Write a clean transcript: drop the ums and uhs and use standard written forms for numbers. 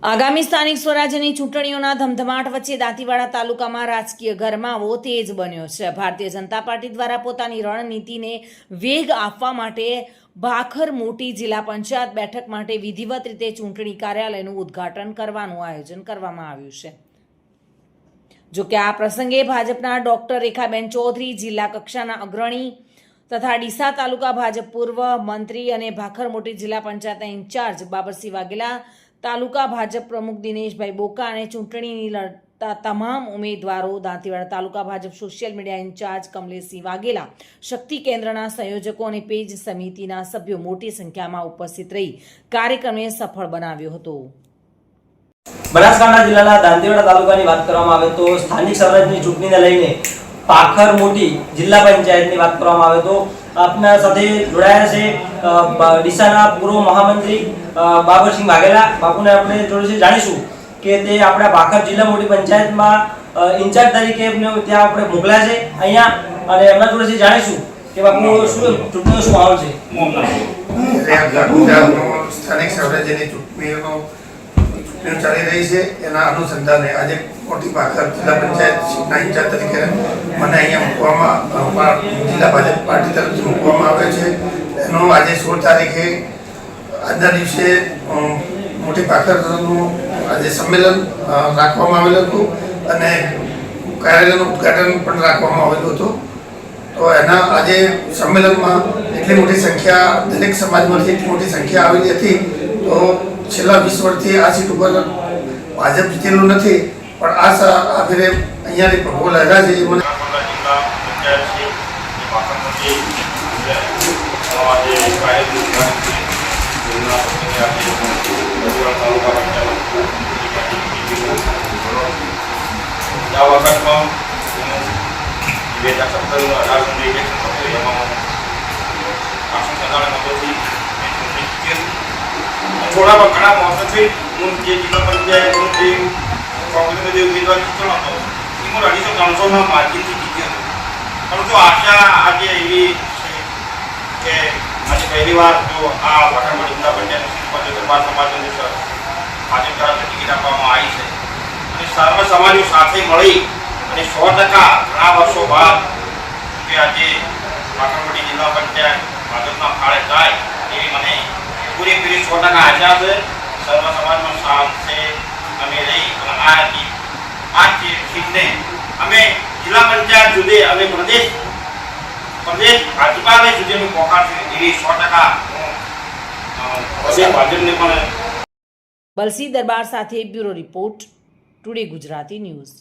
આગામી સ્થાનિક સ્વરાજ્યની ચૂંટણીઓના ધમધમાટ વચ્ચે દાંતીવાડા તાલુકામાં રાજકીય ગરમાવો તેજ બન્યો છે। ભારતીય જનતા પાર્ટી દ્વારા પોતાની રણનીતિને વેગ આપવા માટે ભાખર મોટી જિલ્લા પંચાયત બેઠક માટે વિધિવત રીતે ચૂંટણી કાર્યાલયનું ઉદ્ઘાટન કરવાનું આયોજન કરવામાં આવ્યું છે। જો કે આ પ્રસંગે ભાજપના ડોક્ટર રેખાબેન ચૌધરી, જિલ્લા કક્ષાના અગ્રણી તથા ડીસા તાલુકા ભાજપ પૂર્વ મંત્રી અને ભાખર મોટી જિલ્લા પંચાયતના ઇન્ચાર્જ બાબરસિંહ વાઘેલા, તાલુકા ભાજપ પ્રમુખ દિનેશભાઈ બોકા અને ચૂંટણીની લડતા તમામ ઉમેદવારો, Dantiwada taluka Bhajpa social media incharge Kamleshsinh Vaghela, શક્તિ કેન્દ્રના સંયોજકો અને પેજ સમિતિના સભ્યો મોટી સંખ્યામાં ઉપસ્થિત રહી કાર્યક્રમને સફળ બનાવ્યો હતો। બનાસકાંઠા જિલ્લાના દાંતીવાડા તાલુકાની વાત કરવામાં આવે તો સ્થાનિક સ્વરાજ્યની ચૂંટણીને લઈને ભાખર મોટી જિલ્લા પંચાયતની વાત કરવામાં આવે તો આપના સાથે જોડાયા છે ડીસાના પૂર્વ મહામંત્રી બાબરસિંહ વાઘેલા બાપુને આપણે જોડે જાણીશું કે તે આપણા ભાખર જિલ્લા મોટી પંચાયતમાં ઇન્ચાર્જ તરીકે ત્યાં આપણે મોકલ્યા છે અહીંયા, અને એમના જોડે જાણીશું કે બાપુ શું ચૂંટણીનો શું માહોલ છે। સ્થાનિક સ્વરાજ્યની ચૂંટણીઓ ચાલી રહી છે, એના અનુસંધાને આજે મોટી ભાખર જિલ્લા પંચાયતના ઇન્ચાર્જ તરીકે મને અહીંયા મૂકવામાં જિલ્લા ભાજપ પાર્ટી તરફથી મૂકવામાં આવે છે। એનું આજે 16 તારીખે આજના દિવસે મોટી ભાખરનું આજે સંમેલન રાખવામાં આવેલું હતું અને કાર્યાલયનું ઉદ્ઘાટન પણ રાખવામાં આવેલું હતું। તો એના આજે સંમેલનમાં એટલી મોટી સંખ્યા, દરેક સમાજમાંથી એટલી મોટી સંખ્યા આવેલી હતી। તો છેલ્લા 20 વર્ષથી આ સીટ ઉપર ભાજપ જીતેલું નથી, પણ આ ફેરે અહીંયાની પ્રભુ લહેરા છે એ મને थोड़ा घना मौसम से जिला पंचायत कांग्रेस उम्मीदवार चुनाव तो इमर 250 मार्जिन थी जीते, परंतु आशा आज ये कि आज पहली बार जो आ भाखर मोटी जिला पंचायत दरबार समाज भाजप तरफ टिकિટ આપવામાં આવી છે અને સર્વ સમાજો સાથે મળી અને 100% ઘણા વર્ષો બાદ કે આજે ભાખર મોટી જિલ્લા પંચાયત ભાજપના ફાળે જાય એવી મને પૂરેપૂરી 100% આશા છે। સર્વ સમાજમાં સાથે અમે રહી આ સીટને અમે જિલ્લા પંચાયત સુધી અમે પ્રદેશ ભાજપાને સુધી અમે પહોંચાડશું એવી 100% ભાજપને પણ। બલસી દરબાર સાથે bureau report, today Gujarati news.